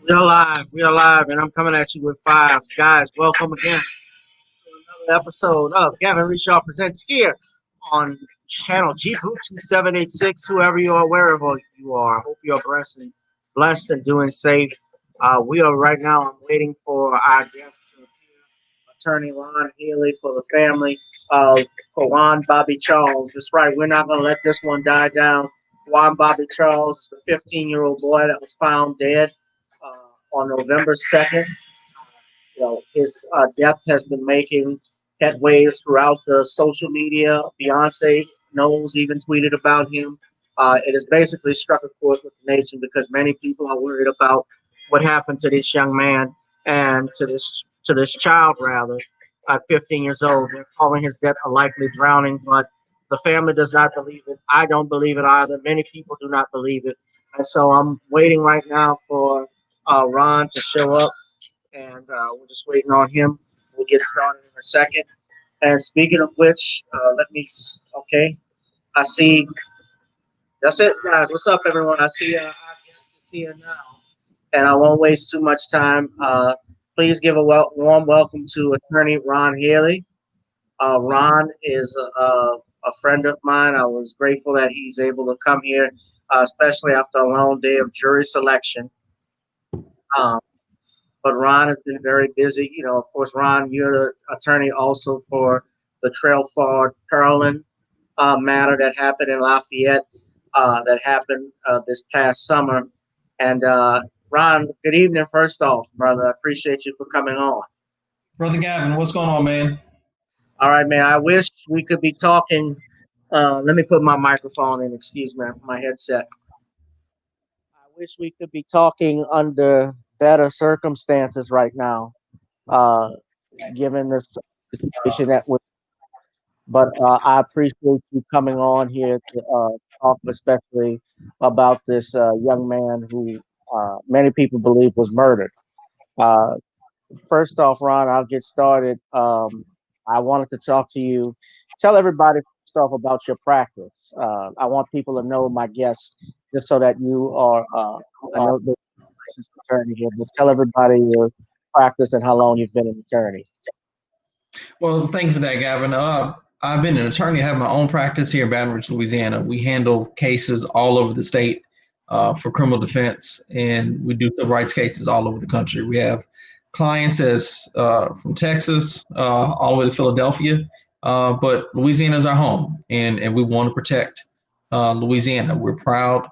We are live, and I'm coming at you with five. Guys, welcome again to another episode of Gavin Reshaw Presents here on channel G Group 2786. Whoever you are, wherever you are, I hope you are blessed and doing safe. We are right now, I'm waiting for our guest to appear, Attorney Ron Healy for the family of Quawan Bobby Charles. That's right, we're not going to let this one die down. Quawan Bobby Charles, the 15-year-old boy that was found dead on November 2nd. His death has been making headways throughout the social media. Beyonce knows, even tweeted about him. It has basically struck a chord with the nation because many people are worried about what happened to this young man and to this child, rather, at 15 years old. They're calling his death a likely drowning, but the family does not believe it. I don't believe it either. Many people do not believe it. And so I'm waiting right now for Ron to show up, and we're just waiting on him. We'll get started in a second. And speaking of which, okay, I see, that's it, guys. What's up, everyone? I see our guest is here now, and I won't waste too much time. Please give a warm welcome to Attorney Ron Healy. Ron is a friend of mine. I was grateful that he's able to come here, especially after a long day of jury selection. Um, but Ron has been very busy. Of course, Ron, you're the attorney also for the Trail for Carolyn matter that happened in Lafayette, that happened this past summer. And Ron, good evening. First off, brother, I appreciate you for coming on. Brother Gavin, what's going on, man? All right, man. I wish we could be talking. Let me put my microphone in. Excuse me, my headset. I wish we could be talking under better circumstances right now, given this situation that we're. But I appreciate you coming on here to talk, especially about this young man who many people believe was murdered. Uh, First off, Ron, I'll get started. I wanted to talk to you. Tell everybody first off about your practice. I want people to know my guests, just so that you are. I know the licensed attorney here, but tell everybody your practice and how long you've been an attorney. Well, thank you for that, Gavin. I've been an attorney. I have my own practice here in Baton Rouge, Louisiana. We handle cases all over the state for criminal defense, and we do civil rights cases all over the country. We have clients from Texas all the way to Philadelphia, but Louisiana is our home, and we want to protect Louisiana. We're proud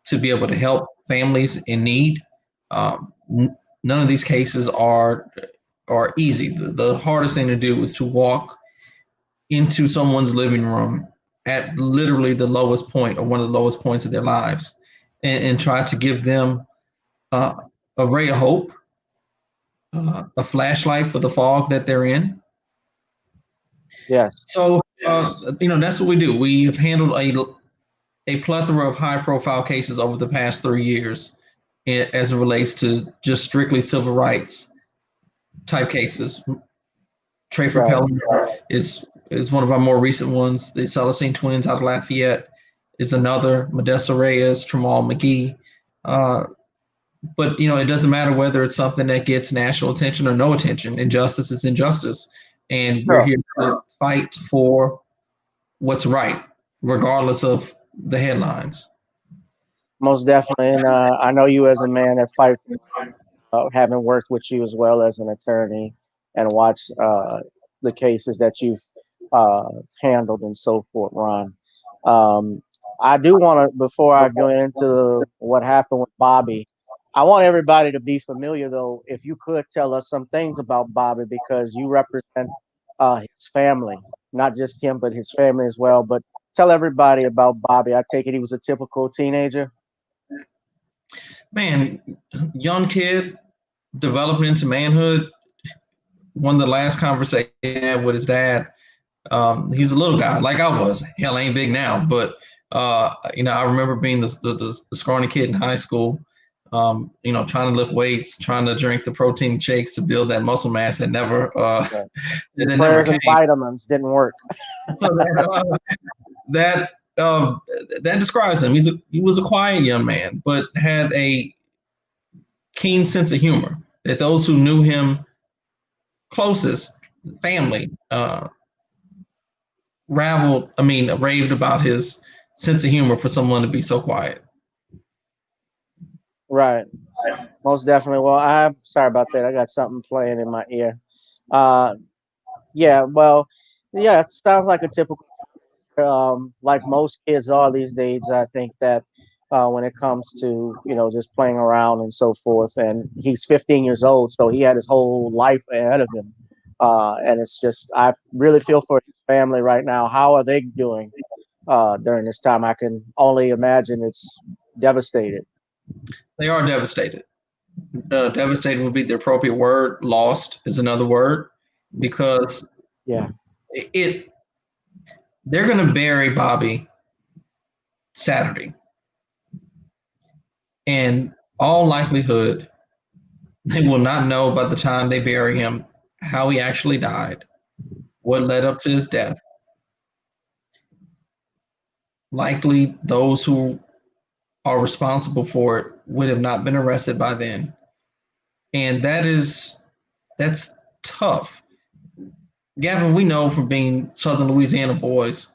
to be able to help families in need. None of these cases are easy. The hardest thing to do is to walk into someone's living room at literally the lowest point or one of the lowest points of their lives and try to give them a ray of hope, a flashlight for the fog that they're in. Yes. So, that's what we do. We have handled a plethora of high profile cases over the past 3 years as it relates to just strictly civil rights type cases. Trayford Pelham is one of our more recent ones. The Celestine twins out of Lafayette is another. Modesto Reyes, Tramal McGee. But it doesn't matter whether it's something that gets national attention or no attention. Injustice is injustice, and we're here to fight for what's right, regardless of the headlines. Most definitely, and I know you as a man that fights, having worked with you as well as an attorney and watched the cases that you've handled and so forth, Ron. I do want to, before I go into what happened with Bobby, I want everybody to be familiar, though. If you could tell us some things about Bobby, because you represent his family, not just him, but his family as well. But tell everybody about Bobby. I take it he was a typical teenager. Man, young kid developing into manhood. One of the last conversations he had with his dad. He's a little guy, like I was. Hell, I ain't big now, but I remember being the scrawny kid in high school. Trying to lift weights, trying to drink the protein shakes to build that muscle mass that never Yeah. that never Prayers came. and vitamins didn't work. So that that describes him. He was a quiet young man, but had a keen sense of humor that those who knew him closest, family, raved about his sense of humor for someone to be so quiet. Right. Most definitely. Well, I'm sorry about that. I got something playing in my ear. Uh, yeah. Well, yeah. It sounds like a typical, like most kids are these days. I think that when it comes to just playing around and so forth, and he's 15 years old, so he had his whole life ahead of him. And it's just I really feel for his family right now. How are they doing during this time? I can only imagine it's devastated. They are devastated. Devastated would be the appropriate word. Lost is another word because Yeah. it they're going to bury Bobby Saturday, and all likelihood they will not know by the time they bury him how he actually died, what led up to his death. Likely, those who are responsible for it would have not been arrested by then, and that's tough. Gavin, we know from being Southern Louisiana boys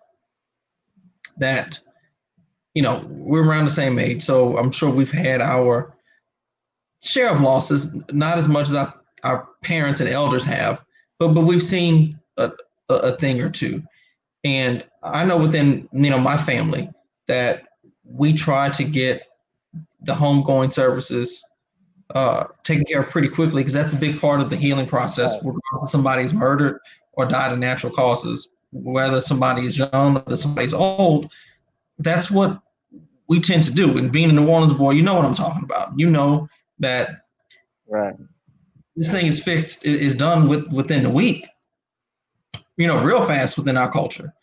that we're around the same age, so I'm sure we've had our share of losses, not as much as our parents and elders have, but we've seen a thing or two. And I know within my family that we try to get the homegoing services taken care of pretty quickly because that's a big part of the healing process. Right. Whether somebody's murdered or died of natural causes, whether somebody is young, whether somebody's old, that's what we tend to do. And being a New Orleans boy, you know what I'm talking about. You know that Right. this thing is fixed, is done within a week, real fast within our culture.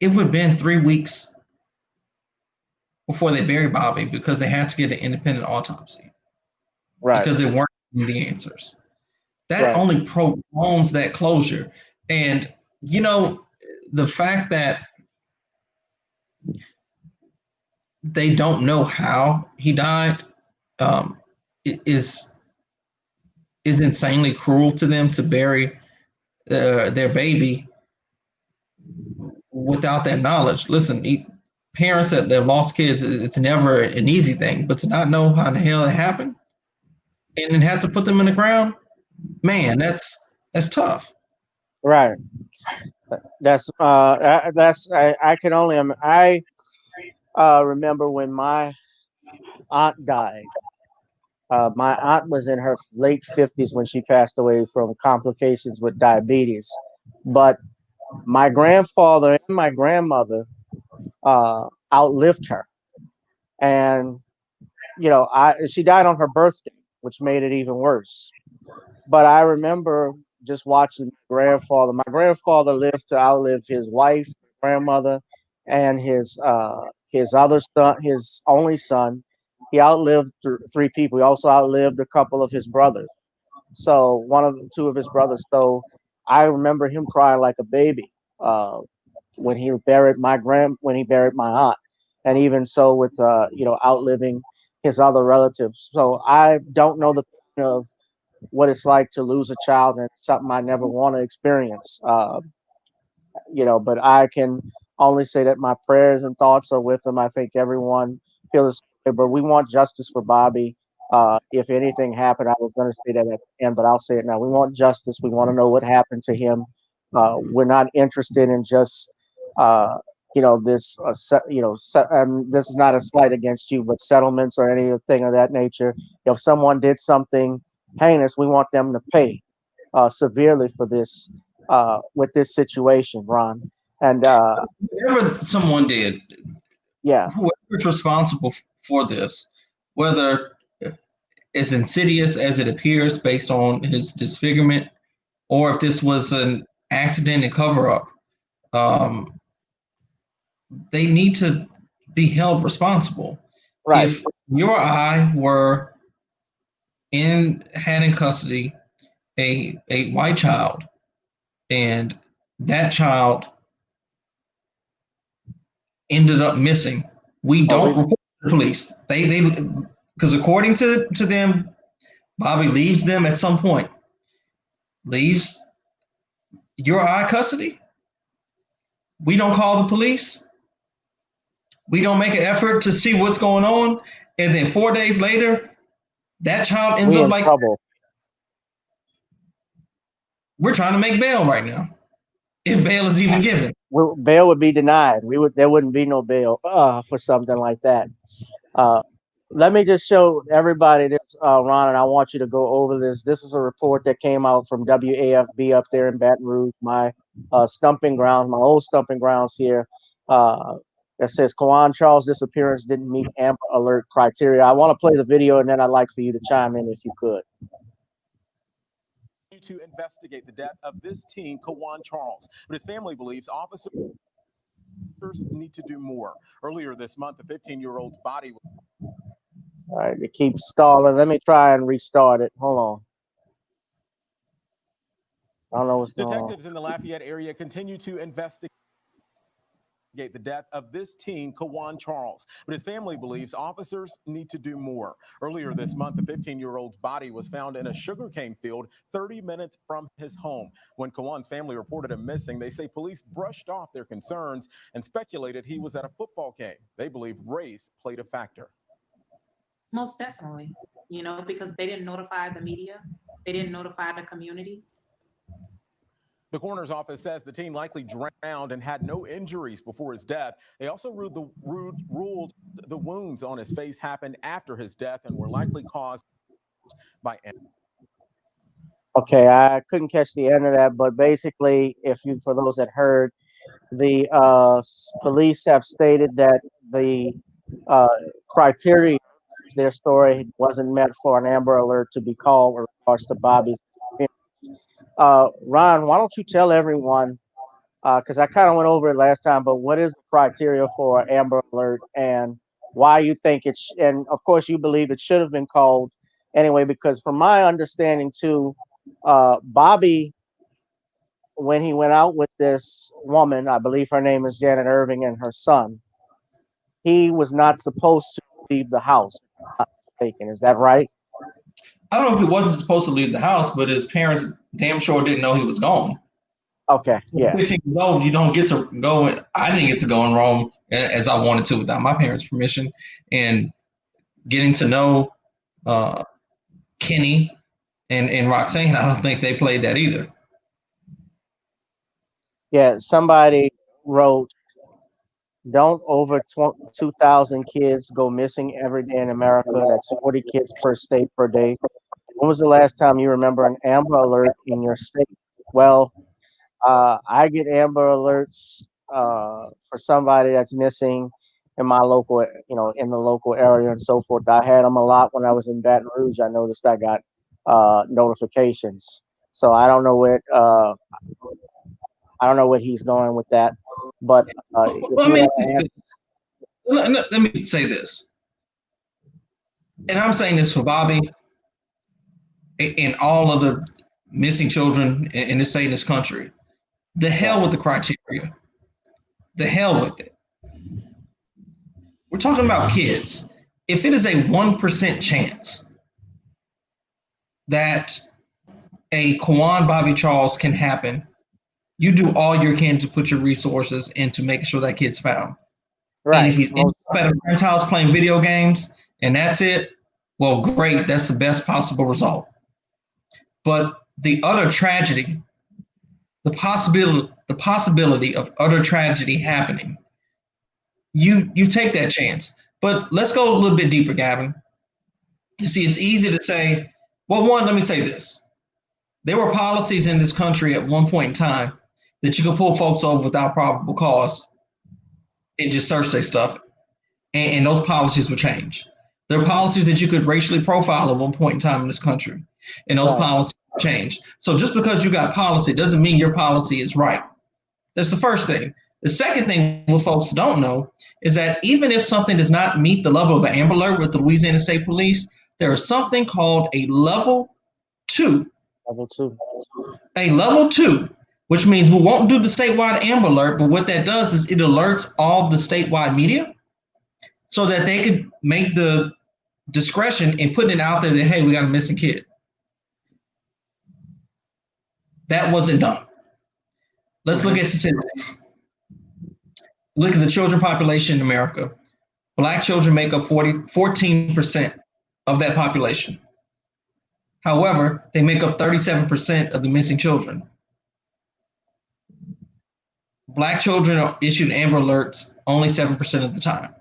It would have been 3 weeks before they buried Bobby because they had to get an independent autopsy Right. because they weren't getting the answers. That Right. only prolongs that closure. And, the fact that they don't know how he died um, is insanely cruel to them to bury their baby without that knowledge. Listen, parents that have lost kids, it's never an easy thing, but to not know how the hell it happened and then have to put them in the ground, man, that's tough. Right. I can only I remember when my aunt died. My aunt was in her late 50s when she passed away from complications with diabetes. But my grandfather and my grandmother outlived her, and I she died on her birthday, which made it even worse. But I remember just watching my grandfather. My grandfather lived to outlive his wife, grandmother, and his other son, his only son. He outlived three people. He also outlived a couple of his brothers. So two of his brothers. So I remember him crying like a baby uh, when he buried my aunt, and even so with outliving his other relatives. So I don't know the pain of what it's like to lose a child, and it's something I never want to experience. But I can only say that my prayers and thoughts are with him. I think everyone feels the same, but we want justice for Bobby. If anything happened, I was going to say that at the end, but I'll say it now. We want justice. We want to know what happened to him. We're not interested in just this, this is not a slight against you, but settlements or anything of that nature. If someone did something heinous, we want them to pay severely for this with this situation, Ron. And Whatever someone did, yeah, whoever's responsible for this, whether as insidious as it appears based on his disfigurement, or if this was an accident and cover up, um, they need to be held responsible. right. If you or I were had in custody a white child, and that child ended up missing, we Well, don't report to the police. They because according to them, Bobby leaves them at some point, leaves your eye custody. We don't call the police. We don't make an effort to see what's going on, and then 4 days later, that child ends we up in like trouble. we're trying to make bail right now, if bail is even given. Bail would be denied. There wouldn't be no bail for something like that. Uh, Let me just show everybody this, Ron, and I want you to go over this. This is a report that came out from WAFB up there in Baton Rouge, my stumping grounds, my old stumping grounds here. That says Quawan Charles' disappearance didn't meet Amber Alert criteria. I want to play the video, and then I'd like for you to chime in if you could. To investigate the death of this teen, Quawan Charles, but his family believes officers need to do more. Earlier this month, the 15-year-old's body. All right, it keeps stalling. Let me try and restart it. Hold on. I don't know what's going on. Detectives in the Lafayette area continue to investigate the death of this teen, Quawan Charles, but his family believes officers need to do more. Earlier this month, the 15-year-old's body was found in a sugarcane field 30 minutes from his home. When Quawan's family reported him missing, they say police brushed off their concerns and speculated he was at a football game. They believe race played a factor. Most definitely, because they didn't notify the media, they didn't notify the community. The coroner's office says the teen likely drowned and had no injuries before his death. They also ruled the wounds on his face happened after his death and were likely caused by. Okay, I couldn't catch the end of that, but basically, for those that heard, the police have stated that the criteria, their story wasn't met for an Amber Alert to be called in regards to Bobby's. Ron, why don't you tell everyone, because I kind of went over it last time, but what is the criteria for Amber Alert and why you think and of course you believe it should have been called anyway, because from my understanding too, Bobby, when he went out with this woman, I believe her name is Janet Irving, and her son, he was not supposed to leave the house. Is that right? I don't know if he wasn't supposed to leave the house, but his parents damn sure didn't know he was gone. Okay, yeah. 15 years old, you don't get to go. I didn't get to go in Rome as I wanted to without my parents' permission. And getting to know Kenny and Roxanne, I don't think they played that either. Yeah, somebody wrote, don't over 2,000 kids go missing every day in America. That's 40 kids per state per day. When was the last time you remember an Amber Alert in your state? Well, I get Amber Alerts for somebody that's missing in my local, in the local area and so forth. I had them a lot when I was in Baton Rouge. I noticed I got notifications. So I don't know what he's going with that, but let me say this, and I'm saying this for Bobby and all of the missing children in this state, in this country. The hell with the criteria. The hell with it. We're talking about kids. If it is a 1% chance that a Quawan Bobby Charles can happen, you do all you can to put your resources into making sure that kid's found. Right. And if he's at a friend's house playing video games and that's it, well, great. That's the best possible result. But the utter tragedy, the possibility of utter tragedy happening you take that chance. But let's go a little bit deeper, Gavin. You see, it's easy to say, well, one, let me say this. There were policies in this country at one point in time that you could pull folks over without probable cause and just search their stuff, and those policies would change. There are policies that you could racially profile at one point in time in this country, and those policies change. So just because you got policy doesn't mean your policy is right. That's the first thing. The second thing what folks don't know is that even if something does not meet the level of an Amber Alert with the Louisiana State Police, there is something called a level 2. Level 2. A level 2, which means we won't do the statewide Amber Alert, but what that does is it alerts all the statewide media so that they could make the discretion in putting it out there that, hey, we got a missing kid. That wasn't done. Let's look at statistics. Look at the children population in America. Black children make up 14% of that population. However, they make up 37% of the missing children. Black children are issued Amber Alerts only 7% of the time.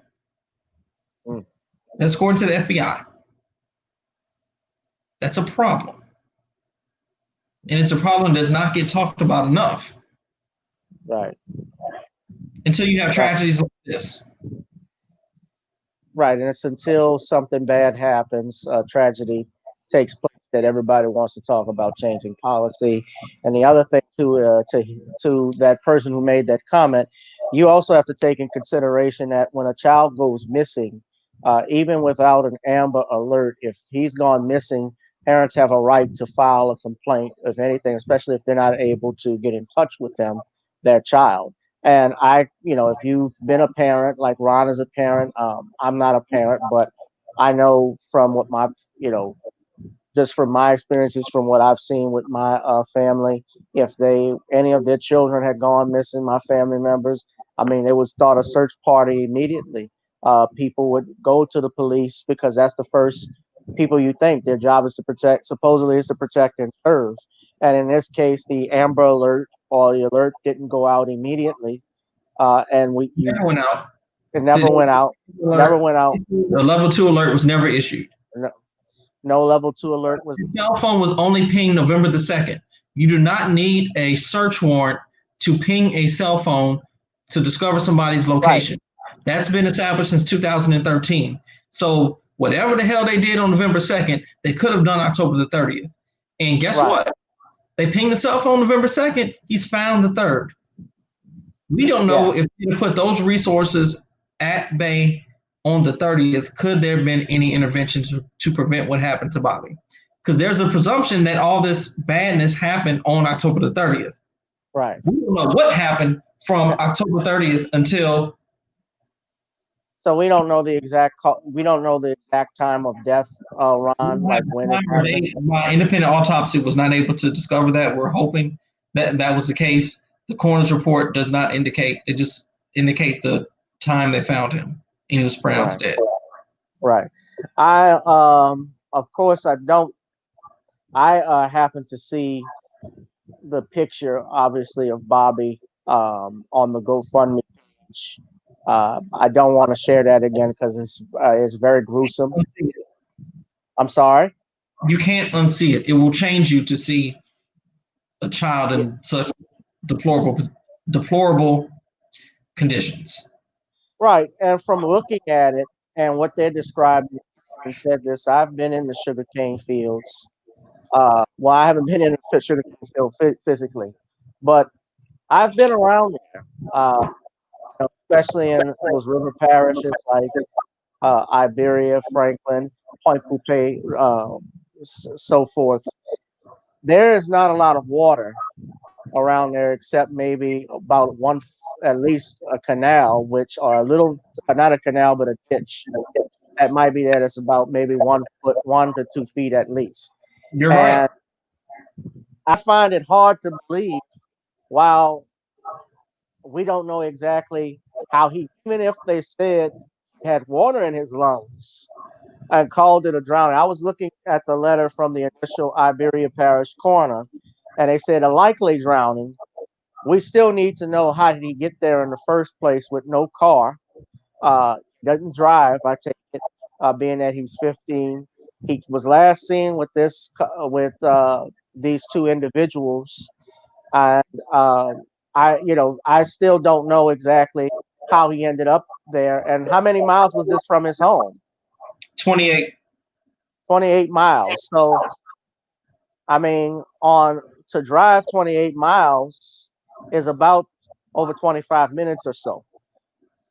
That's according to the FBI. That's a problem. And it's a problem that does not get talked about enough. Right. Until you have tragedies like this. Right, and it's until something bad happens, tragedy takes place, that everybody wants to talk about changing policy. And the other thing to that person who made that comment, you also have to take in consideration that when a child goes missing, even without an Amber Alert, if he's gone missing, parents have a right to file a complaint, if anything, especially if they're not able to get in touch with their child. And if you've been a parent, like Ron is a parent, I'm not a parent, but I know from what just from my experiences, from what I've seen with my family, if any of their children had gone missing, my family members, they would start a search party immediately. People would go to the police because that's the first people you think their job is to protect, supposedly is to protect and serve. And in this case, the Amber Alert or the alert didn't go out immediately. And never went out. It never went out. Never went out. The level 2 alert was never issued. No level 2 alert was. The cell phone was only pinged November the 2nd. You do not need a search warrant to ping a cell phone to discover somebody's location. Right. That's been established since 2013. So whatever the hell they did on November 2nd, they could have done October the 30th. And guess what? They pinged the cell phone November 2nd. He's found the 3rd. We don't know if they put those resources at bay on the 30th. Could there have been any intervention to prevent what happened to Bobby? Because there's a presumption that all this badness happened on October the 30th. Right. We don't know what happened from October 30th until. So we don't know the exact time of death, Ron. Like when it happened. My independent autopsy was not able to discover that. We're hoping that was the case. The coroner's report does not indicate. It just indicate the time they found him, and he was pronounced dead. Right. Of course, I don't. I happen to see the picture, obviously, of Bobby on the GoFundMe page. I don't want to share that again because it's very gruesome. I'm sorry? You can't unsee it. It will change you to see a child in such deplorable conditions. Right. And from looking at it and what they're describing, he said this, I've been in the sugarcane fields. Well, I haven't been in the sugarcane field physically, but I've been around there. Especially in those river parishes like Iberia, Franklin, Point Coupe, so forth. There is not a lot of water around there except maybe about at least a canal, or a little, not a canal, but a ditch. That might be that it's about maybe 1 to 2 feet at least. You're right. I find it hard to believe, while we don't know exactly how even if they said he had water in his lungs and called it a drowning. I was looking at the letter from the initial Iberia Parish coroner, and they said a likely drowning. We still need to know, how did he get there in the first place with no car? Doesn't drive, I take it, being that he's 15. He was last seen with these two individuals, and I still don't know exactly how he ended up there. And how many miles was this from his home? 28. 28 miles. So I mean, on to drive 28 miles is about over 25 minutes or so,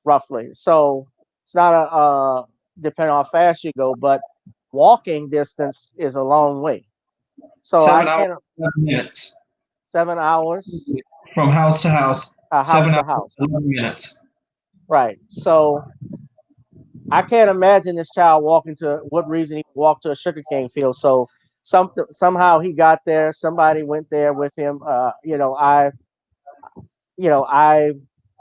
roughly. So it's not depending on how fast you go, but walking distance is a long way. So I 7 hours, can't 11 minutes 7 hours, from house to house. house 7 to hours, house. 11 minutes. Right. So I can't imagine this child walking to what reason he walked to a sugarcane field. So somehow he got there. Somebody went there with him. I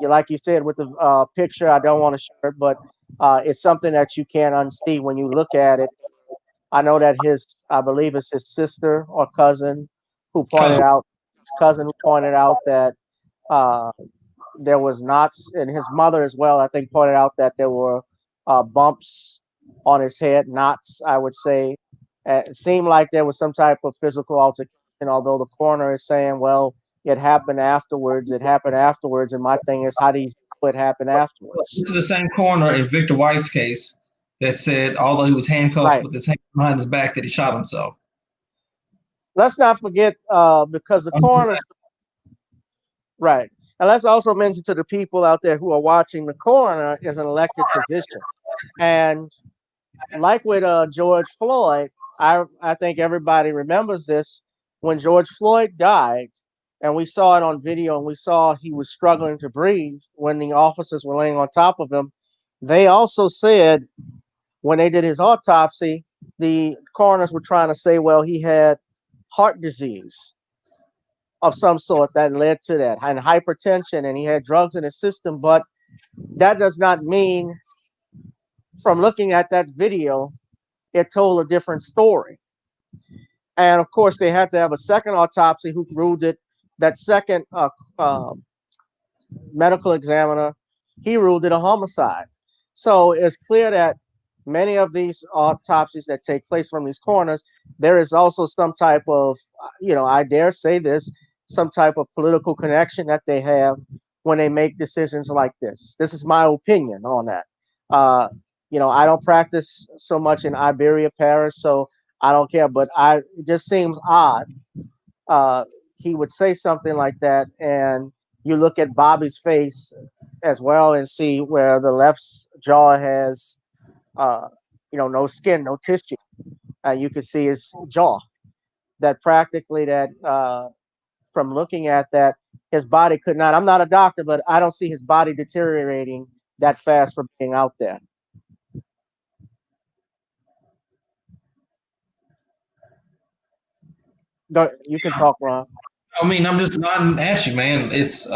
like you said with the picture, I don't want to share it, but it's something that you can't unsee when you look at it. I know that I believe it's his sister or cousin who pointed Cousin. out, that uh, there was knots, and his mother as well, I think, pointed out that there were bumps on his head, knots, I would say. It seemed like there was some type of physical altercation, although the coroner is saying, well, it happened afterwards. It happened afterwards. And my thing is, how do you know it happened afterwards? This is the same coroner in Victor White's case that said, although he was handcuffed Right. with his hand behind his back, that he shot himself. Let's not forget, because the coroner's right. And let's also mention to the people out there who are watching, the coroner is an elected position. And like with George Floyd, I think everybody remembers this. When George Floyd died, and we saw it on video, and we saw he was struggling to breathe when the officers were laying on top of him. They also said when they did his autopsy, the coroners were trying to say, well, he had heart disease of some sort that led to that, and hypertension, and he had drugs in his system. But that does not mean, from looking at that video, it told a different story. And of course, they had to have a second autopsy who ruled it. That second medical examiner, he ruled it a homicide. So it's clear that many of these autopsies that take place from these coroners, there is also some type of, I dare say this, some type of political connection that they have when they make decisions like this. This is my opinion on that. I don't practice so much in Iberia Parish, so I don't care. But it just seems odd. He would say something like that, and you look at Bobby's face as well and see where the left jaw has, no skin, no tissue. You can see his jaw. That practically from looking at that, his body could not. I'm not a doctor, but I don't see his body deteriorating that fast from being out there. You can talk, Ron. I mean, I'm just nodding at you, man. It's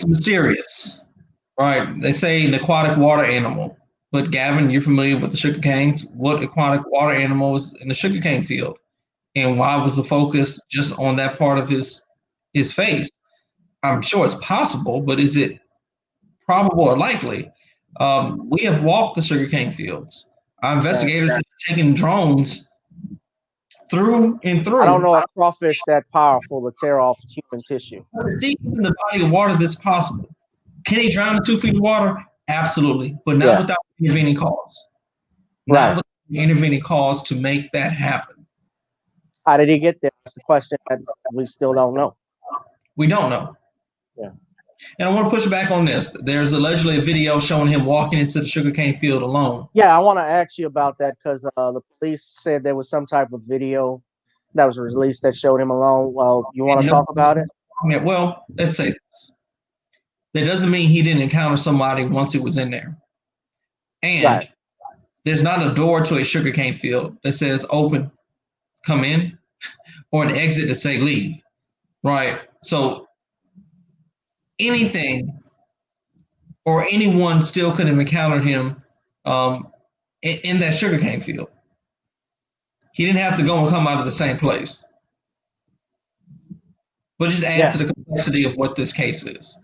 mysterious, right? They say an aquatic water animal, but Gavin, you're familiar with the sugar canes. What aquatic water animal is in the sugarcane field, and why was the focus just on that part of his face? I'm sure it's possible, but is it probable or likely? We have walked the sugarcane fields. Our investigators have taken drones through and through. I don't know a crawfish that powerful to tear off human tissue. Deep in the body of water, this possible. Can he drown in 2 feet of water? Absolutely, but not without intervening cause. Not without intervening cause to make that happen. How did he get there? That's the question that we still don't know. We don't know. Yeah. And I want to push back on this. There's allegedly a video showing him walking into the sugarcane field alone. Yeah, I want to ask you about that because the police said there was some type of video that was released that showed him alone. Well, you want to talk about it? Yeah, well, let's say this. That doesn't mean he didn't encounter somebody once he was in there. And there's not a door to a sugarcane field that says open, come in, or an exit to say leave. Right? So anything or anyone still could have encountered him in that sugarcane field. He didn't have to go and come out of the same place. But just adds to the complexity of what this case is.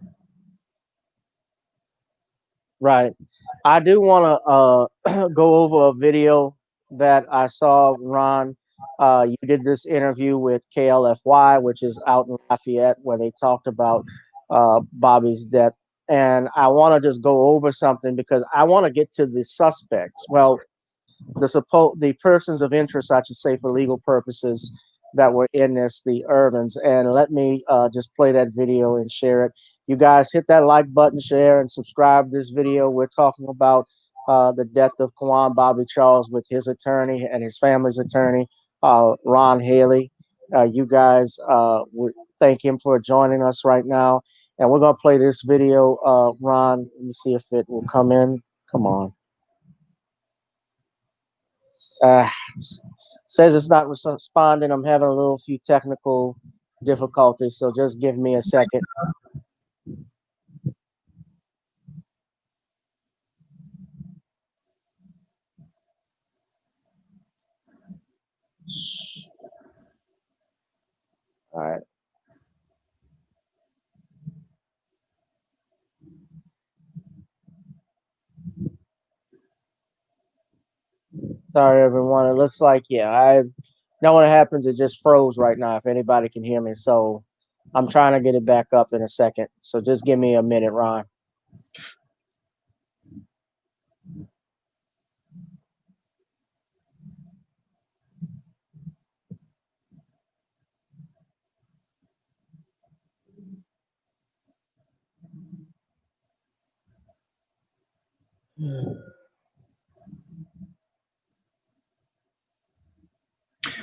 Right. I do want to go over a video that I saw, Ron. You did this interview with KLFY, which is out in Lafayette, where they talked about Bobby's death. And I want to just go over something because I want to get to the suspects. Well, the persons of interest, I should say, for legal purposes that were in this, the Irvins. And let me just play that video and share it. You guys hit that like button, share, and subscribe to this video. We're talking about the death of Quawan Bobby Charles with his attorney and his family's attorney, Ron Haley. You guys would thank him for joining us right now. And we're going to play this video, Ron. Let me see if it will come in. Come on. Uh, says it's not responding. I'm having a little few technical difficulties, so just give me a second. All right. Sorry, everyone. It looks like, yeah, I know what happens. It just froze right now, if anybody can hear me. So I'm trying to get it back up in a second. So just give me a minute, Ron.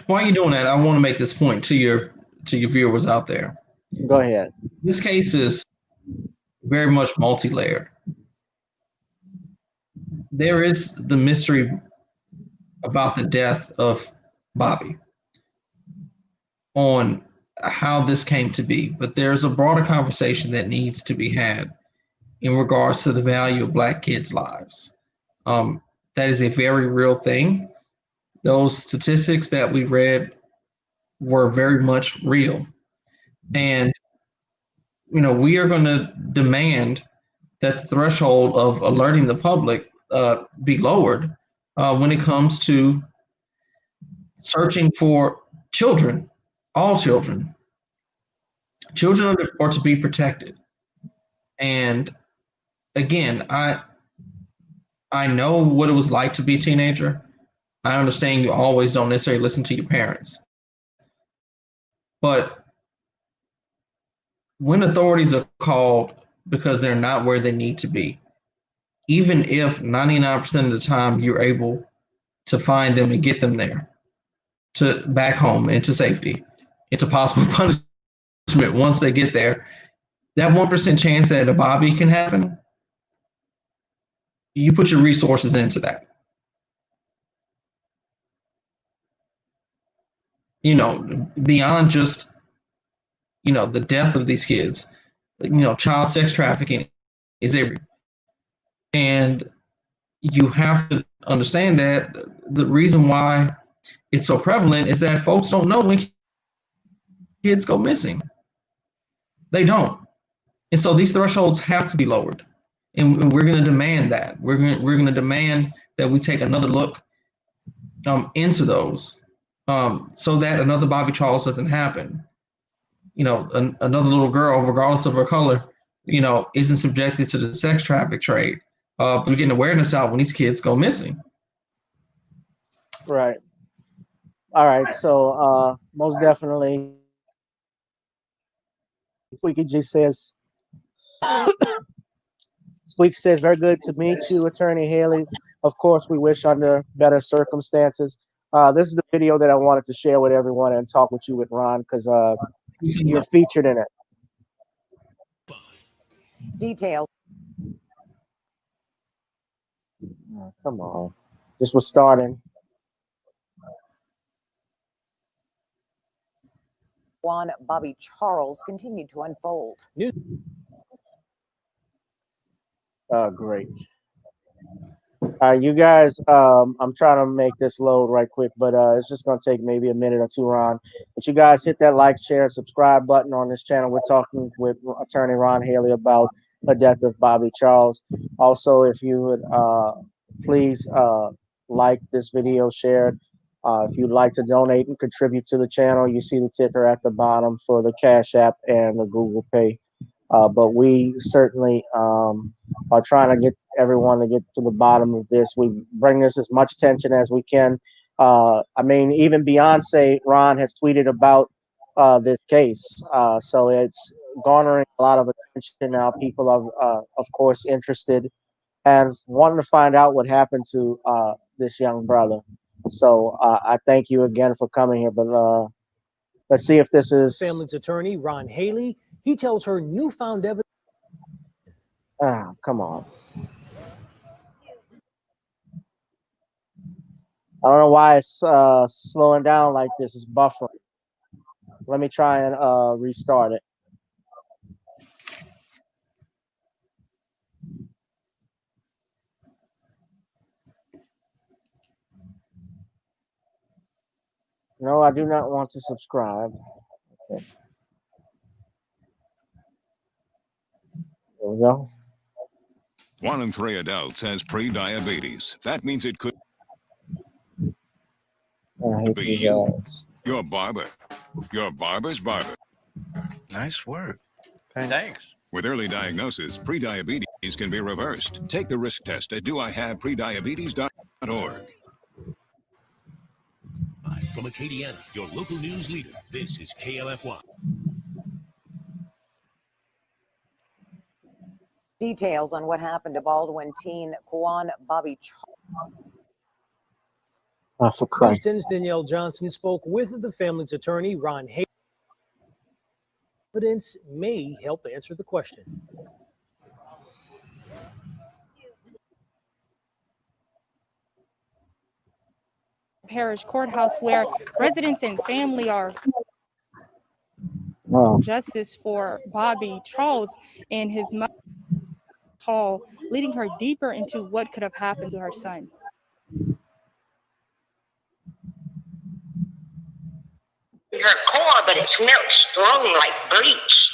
While you're doing that, I want to make this point to your viewers out there. Go ahead. This case is very much multi-layered. There is the mystery about the death of Bobby, on how this came to be, but there's a broader conversation that needs to be had in regards to the value of Black kids' lives. That is a very real thing. Those statistics that we read were very much real. And, we are going to demand that the threshold of alerting the public be lowered when it comes to searching for children, all children. Children are to be protected. And again, I know what it was like to be a teenager. I understand you always don't necessarily listen to your parents. But when authorities are called because they're not where they need to be, even if 99% of the time you're able to find them and get them there, to back home into safety, into possible punishment once they get there, that 1% chance that a Bobby can happen, you put your resources into that. Beyond just, the death of these kids, child sex trafficking is everywhere. And you have to understand that the reason why it's so prevalent is that folks don't know when kids go missing. They don't. And so these thresholds have to be lowered. And we're going to demand that. We're going to demand that we take another look into those, so that another Bobby Charles doesn't happen. Another little girl, regardless of her color, isn't subjected to the sex traffic trade. But we're getting awareness out when these kids go missing. Right. All right. So most definitely, Squeaky says, very good to meet you, Attorney Haley. Of course, we wish under better circumstances. This is the video that I wanted to share with everyone and talk with you with Ron, because you're featured in it. Details. Oh, come on. This was starting. One Bobby Charles continued to unfold. Great. You guys, I'm trying to make this load right quick, but it's just going to take maybe a minute or two, Ron. But you guys hit that like, share, and subscribe button on this channel. We're talking with Attorney Ron Haley about the death of Bobby Charles. Also, if you would please like this video, share it. If you'd like to donate and contribute to the channel, you see the ticker at the bottom for the Cash App and the Google Pay. But we certainly are trying to get everyone to get to the bottom of this. We bring this as much attention as we can. I mean, even Beyonce, Ron, has tweeted about this case. So it's garnering a lot of attention now. People are, of course, interested and wanting to find out what happened to this young brother. So I thank you again for coming here. But let's see if this is family's attorney, Ron Haley. He tells her newfound evidence. Ah, come on. I don't know why it's slowing down like this. It's buffering. Let me try and restart it. No, I do not want to subscribe. Okay. There we go. 1 in 3 adults has pre-diabetes. That means it could be you. Your barber. Your barber's barber. Nice work. Thanks. With early diagnosis, pre-diabetes can be reversed. Take the risk test at doihaveprediabetes.org. From Acadiana, your local news leader, this is KLFY. Details on what happened to Baldwin teen Quawan Bobby For Christ's Houston's Danielle Johnson spoke with the family's attorney, Ron Haley. Evidence may help answer the question. Parish courthouse where residents and family are justice for Bobby Charles and his mother call, leading her deeper into what could have happened to her son. Her core, but it smelled strong like bleach.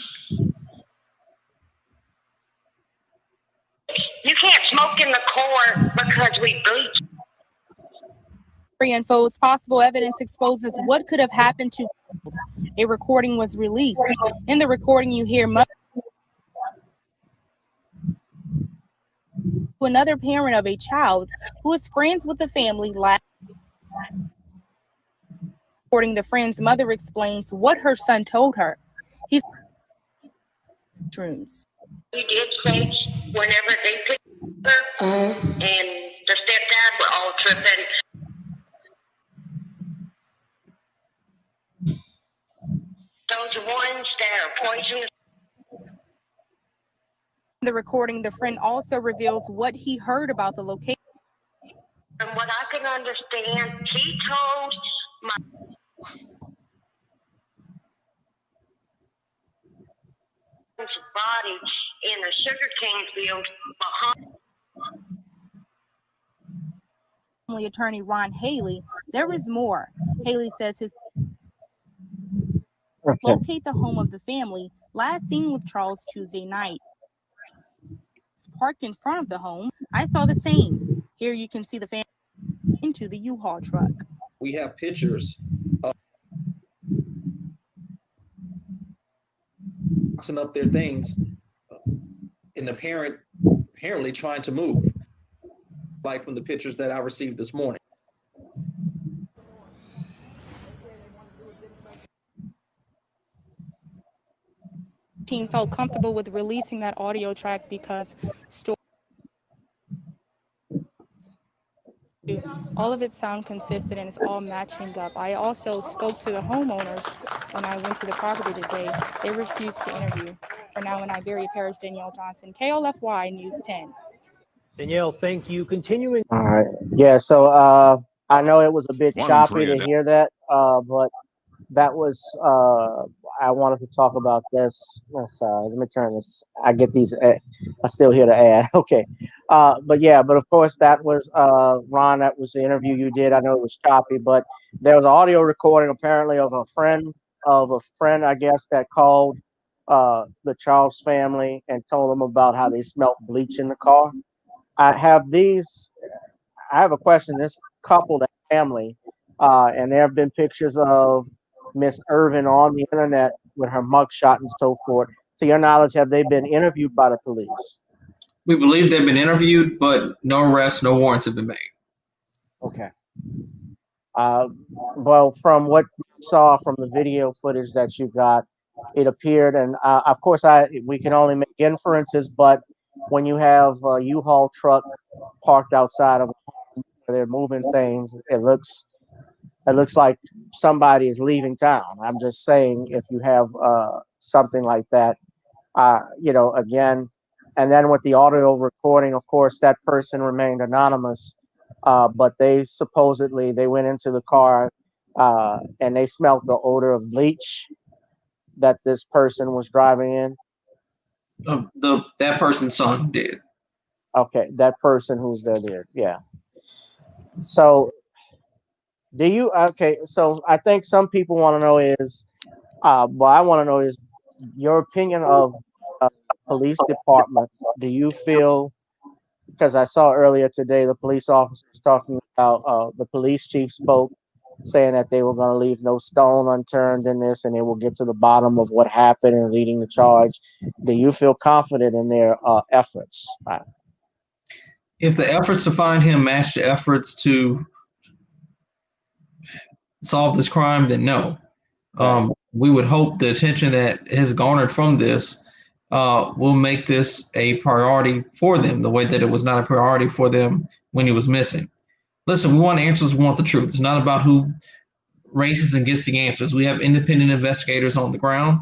You can't smoke in the core because we bleach. Unfolds, possible evidence exposes what could have happened to Charles. A recording was released. In the recording, you hear mother to another parent of a child who is friends with the family. According to the friend's mother explains what her son told her. He's rooms. He did say whenever they picked her and the stepdad were all tripping. Those ones that are poisonous. In the recording, the friend also reveals what he heard about the location. From what I can understand, he told my body in a sugarcane field behind. Family attorney Ron Haley, there is more. Haley says his locate the home of the family, last seen with Charles Tuesday night. It's parked in front of the home. I saw the same. Here you can see the family into the U-Haul truck. We have pictures of boxing up their things and the parent apparently trying to move, like from the pictures that I received this morning. Team felt comfortable with releasing that audio track because all of it sound consistent and it's all matching up. I also spoke to the homeowners when I went to the property today. They refused to interview. For now, in Iberia Parish, Danielle Johnson, KLFY News 10. Danielle, thank you. Continuing. All right. Yeah. So I know it was a bit choppy to hear that, but that was I wanted to talk about this. Oh, sorry, let me turn this. I get these. I still hear the ad. Okay. But yeah, but of course that was Ron. That was the interview you did. I know it was choppy, but there was an audio recording apparently of a friend, I guess, that called the Charles family and told them about how they smelt bleach in the car. I have these. I have a question. This couple, that family, and there have been pictures of Miss Irvin on the internet with her mugshot and so forth. To your knowledge, have they been interviewed by the police? We believe they've been interviewed, but no arrests, no warrants have been made. Okay. Well, from what you saw from the video footage that you got, it appeared, and of course, we can only make inferences. But when you have a U-Haul truck parked outside of where they're moving things, it looks like somebody is leaving town. I'm just saying, if you have something like that, again, and then with the audio recording, of course, that person remained anonymous, but they went into the car and they smelled the odor of bleach that this person was driving in. That person's son did. Okay, that person who's there did, yeah. So so I think some people want to know is, what I want to know is your opinion of police department. Do you feel, because I saw earlier today the police officers talking about the police chief spoke, saying that they were going to leave no stone unturned in this and they will get to the bottom of what happened and leading the charge. Do you feel confident in their efforts? If the efforts to find him match the efforts to solve this crime, then no. We would hope the attention that has garnered from this will make this a priority for them, the way that it was not a priority for them when he was missing. Listen, we want answers, we want the truth. It's not about who races and gets the answers. We have independent investigators on the ground.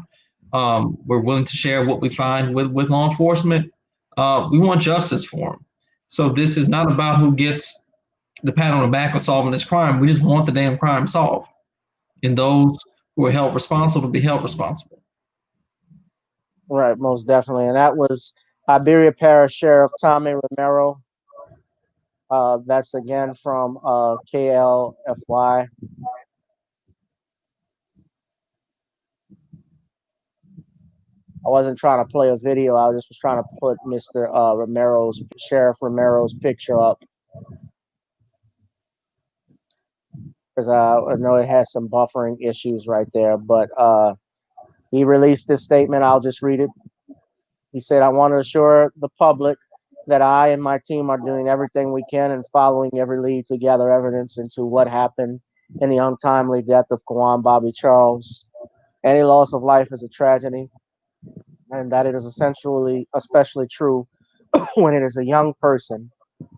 We're willing to share what we find with law enforcement. We want justice for him. So this is not about who gets the pat on the back of solving this crime. We just want the damn crime solved. And those who are held responsible be held responsible. Right, most definitely. And that was Iberia Parish Sheriff Tommy Romero. That's again from KLFY. I wasn't trying to play a video. I just was trying to put Mr. Sheriff Romero's picture up, because I know it has some buffering issues right there. But he released this statement. I'll just read it. He said, "I want to assure the public that I and my team are doing everything we can and following every lead to gather evidence into what happened in the untimely death of Quawan Bobby Charles. Any loss of life is a tragedy, and that it is especially true when it is a young person.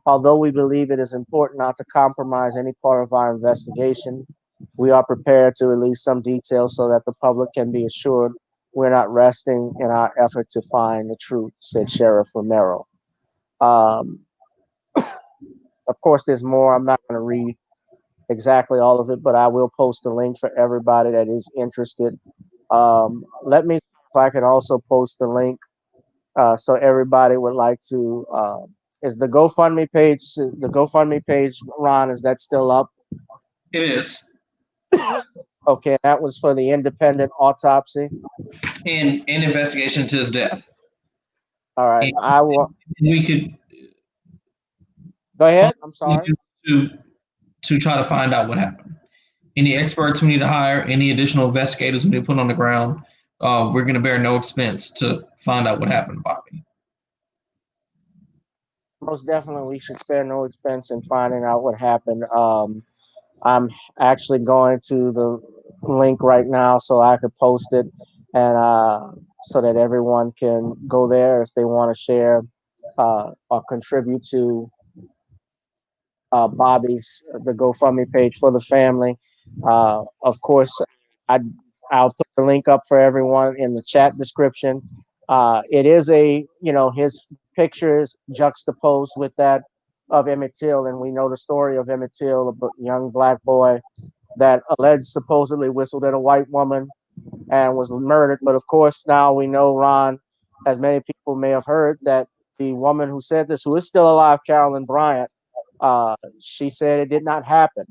Although we believe it is important not to compromise any part of our investigation, we are prepared to release some details so that the public can be assured we're not resting in our effort to find the truth," said Sheriff Romero. Of course, there's more. I'm not going to read exactly all of it, but I will post a link for everybody that is interested. Let me see if I can also post the link, so everybody would like to. Is the GoFundMe page, Ron, is that still up? It is. Okay, that was for the independent autopsy and investigation into his death. All right, I will. We could go ahead. I'm sorry. To try to find out what happened. Any experts we need to hire, any additional investigators we need to put on the ground, we're going to bear no expense to find out what happened to Bobby. Most definitely, we should spare no expense in finding out what happened. I'm actually going to the link right now so I could post it, and so that everyone can go there if they want to share or contribute to the GoFundMe page for the family. Of course, I'll put the link up for everyone in the chat description. It is his picture is juxtaposed with that of Emmett Till, and we know the story of Emmett Till, a young black boy that supposedly whistled at a white woman and was murdered. But of course, now we know, Ron, as many people may have heard, that the woman who said this, who is still alive, Carolyn Bryant, she said it did not happen,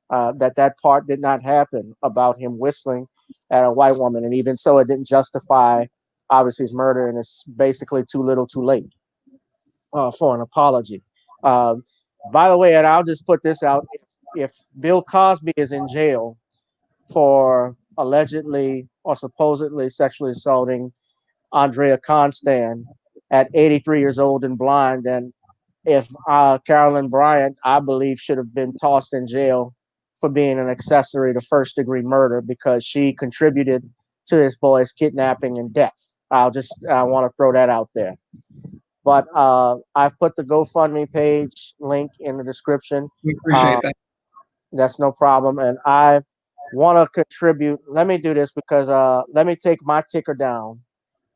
that part did not happen about him whistling. at a white woman, and even so, it didn't justify obviously his murder, and it's basically too little, too late for an apology. By the way, and I'll just put this out: if Bill Cosby is in jail for allegedly or supposedly sexually assaulting Andrea Constant at 83 years old and blind, and if Carolyn Bryant, I believe, should have been tossed in jail for being an accessory to first-degree murder because she contributed to this boy's kidnapping and death. I want to throw that out there. But I've put the GoFundMe page link in the description. We appreciate that. That's no problem. And I want to contribute. Let me do this because let me take my ticker down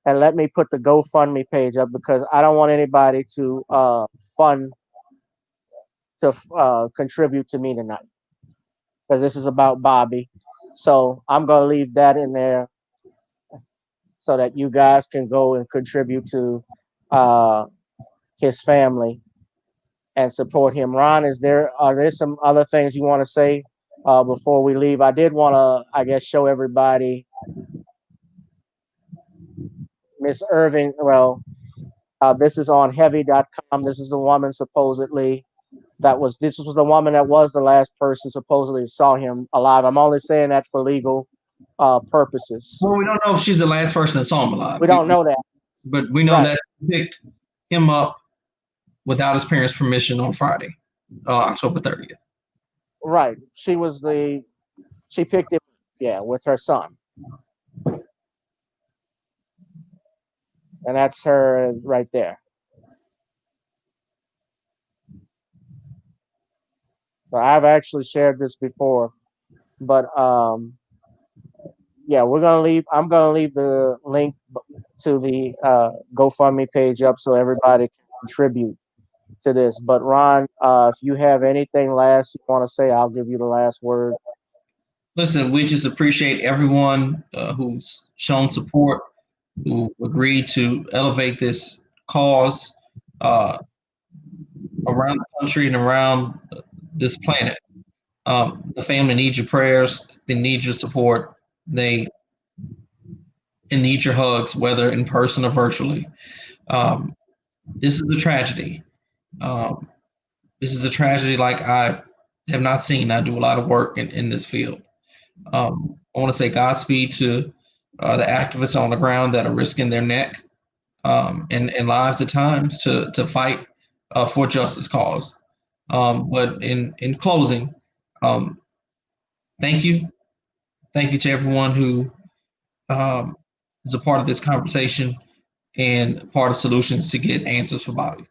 and let me put the GoFundMe page up because I don't want anybody to contribute to me tonight because this is about Bobby. So I'm going to leave that in there so that you guys can go and contribute to his family and support him. Ron, are there some other things you want to say before we leave? I did want to, I guess, show everybody Miss Irving. Well, this is on heavy.com. This is the woman supposedly this was the woman that was the last person supposedly saw him alive. I'm only saying that for legal purposes. Well, we don't know if she's the last person that saw him alive. We don't know that. But we know that she picked him up without his parents' permission on Friday, October 30th. Right. She picked him, with her son. And that's her right there. So I've actually shared this before, but I'm gonna leave the link to the GoFundMe page up so everybody can contribute to this. But Ron, if you have anything last you want to say, I'll give you the last word. Listen, we just appreciate everyone who's shown support, who agreed to elevate this cause around the country and around this planet. The family needs your prayers. They need your support. They need your hugs, whether in person or virtually. This is a tragedy. This is a tragedy like I have not seen. I do a lot of work in this field. I want to say Godspeed to the activists on the ground that are risking their neck and lives at times to fight for justice cause. But in closing, thank you. Thank you to everyone who is a part of this conversation and part of solutions to get answers for Bobby.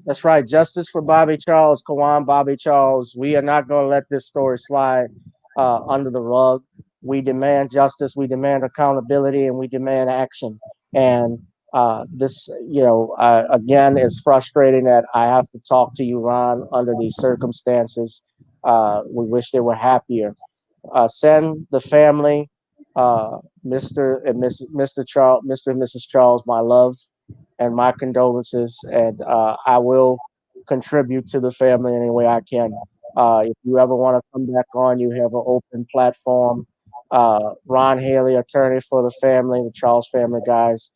That's right. Justice for Bobby Charles, Quawan Bobby Charles. We are not going to let this story slide under the rug. We demand justice, we demand accountability, and we demand action. And this, again, is frustrating that I have to talk to you, Ron, under these circumstances. We wish they were happier. Send the family, Mr. and Mr. Charles, Mr. and Mrs. Charles, my love and my condolences, and I will contribute to the family any way I can. If you ever want to come back on, you have an open platform. Ron Haley, attorney for the family, the Charles family guys.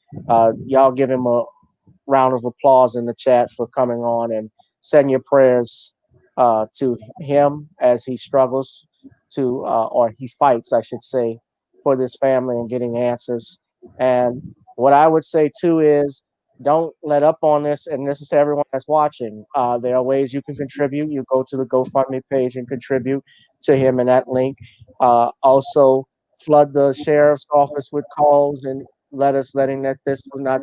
Y'all give him a round of applause in the chat for coming on, and send your prayers to him as he struggles or he fights, I should say, for this family and getting answers. And what I would say too is, don't let up on this, and this is to everyone that's watching. There are ways you can contribute. You go to the GoFundMe page and contribute to him in that link. Also, flood the sheriff's office with calls and letting that this will not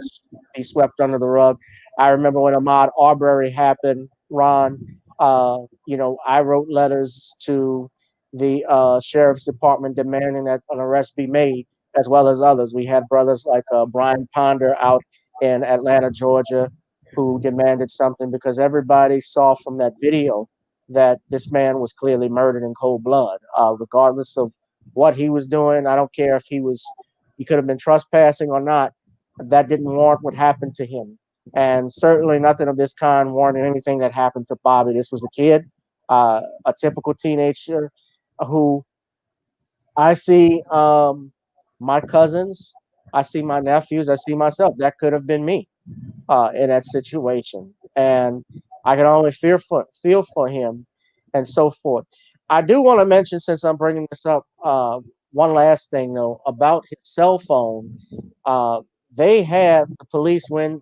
be swept under the rug. I remember when Ahmaud Arbery happened, Ron. I wrote letters to the sheriff's department demanding that an arrest be made, as well as others. We had brothers like Brian Ponder out in Atlanta, Georgia, who demanded something because everybody saw from that video that this man was clearly murdered in cold blood, regardless of what he was doing. I don't care if he could have been trespassing or not. That didn't warrant what happened to him. And certainly nothing of this kind warranted anything that happened to Bobby. This was a kid, a typical teenager who I see my cousins, I see my nephews, I see myself. That could have been me in that situation, and I can only feel for him, and so forth. I do want to mention, since I'm bringing this up, one last thing though about his cell phone. Uh, they had the police when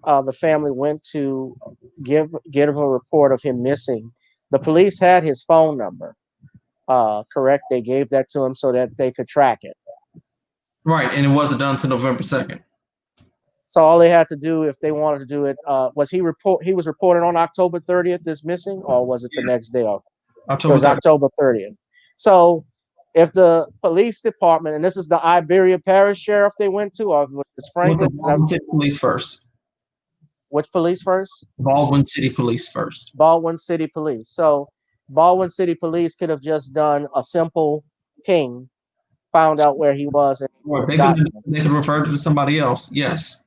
the family went to give a report of him missing. The police had his phone number. Correct? They gave that to him so that they could track it. Right, and it wasn't done until November 2nd. So all they had to do, if they wanted to do it, was he was reported on October 30th as missing, or was it the next day? It was October 30th. So if the police department, and this is the Iberia Parish sheriff they went to, or was this Franklin? Baldwin City Police first. Which police first? Baldwin City Police first. Baldwin City Police. So Baldwin City Police could have just done a simple ping, found out where he was, and They could refer to somebody else. Yes.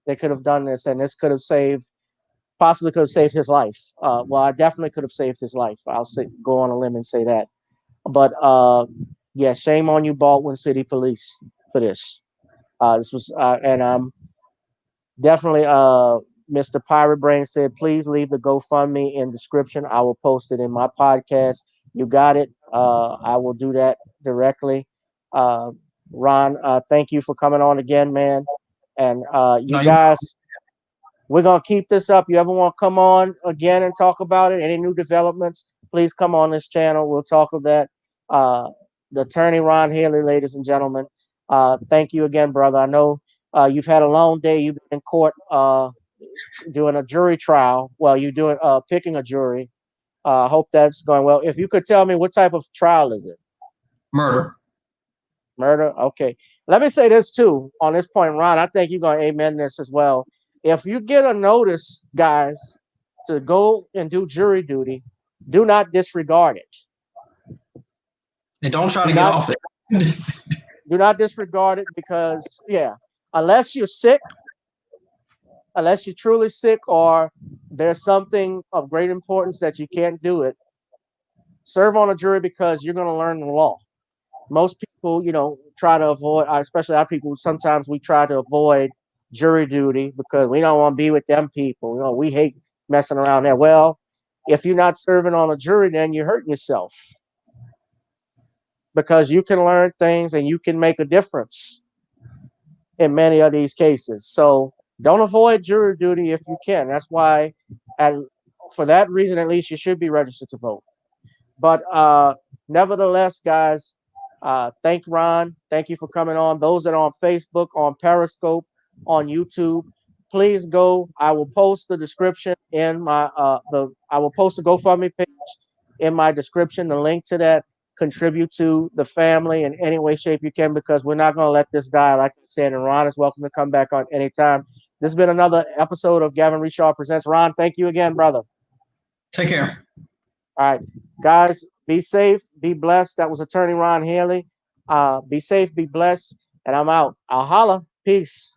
They could have done this, and this could have possibly could have saved his life. Well, I definitely could have saved his life. Go on a limb and say that. But yeah, shame on you, Baldwin City Police, for this. This was, and definitely, Mr. Pirate Brain said, please leave the GoFundMe in description. I will post it in my podcast. You got it. I will do that directly. Ron, thank you for coming on again, man. And you guys, we're going to keep this up. You ever want to come on again and talk about it? Any new developments, please come on this channel. We'll talk of that. The attorney, Ron Haley, ladies and gentlemen. Thank you again, brother. I know you've had a long day. You've been in court doing a jury trial. Well, you're doing picking a jury. I hope that's going well. If you could tell me, what type of trial is it? Murder. Murder? Okay. Let me say this too on this point, Ron. I think you're going to amen this as well. If you get a notice, guys, to go and do jury duty, do not disregard it. And don't try to get off it. Do not disregard it, because, yeah, unless you're sick, unless you're truly sick, or there's something of great importance that you can't do it, serve on a jury, because you're going to learn the law. Most people, try to avoid, especially our people, sometimes we try to avoid jury duty because we don't want to be with them people. We hate messing around there. Well, if you're not serving on a jury, then you're hurting yourself, because you can learn things and you can make a difference in many of these cases. So don't avoid jury duty if you can. That's why, and for that reason, at least, you should be registered to vote. But nevertheless, guys, thank Ron. Thank you for coming on. Those that are on Facebook, on Periscope, on YouTube, please go. I will post the description in my I will post the GoFundMe page in my description. The link to that. Contribute to the family in any way, shape you can, because we're not going to let this die. Like I said, and Ron is welcome to come back on anytime. This has been another episode of Gavin Reshaw Presents. Ron, thank you again, brother. Take care. All right, guys, be safe, be blessed. That was attorney Ron Haley. Be safe, be blessed, and I'm out. I'll holla. Peace.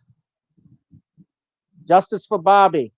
Justice for Bobby.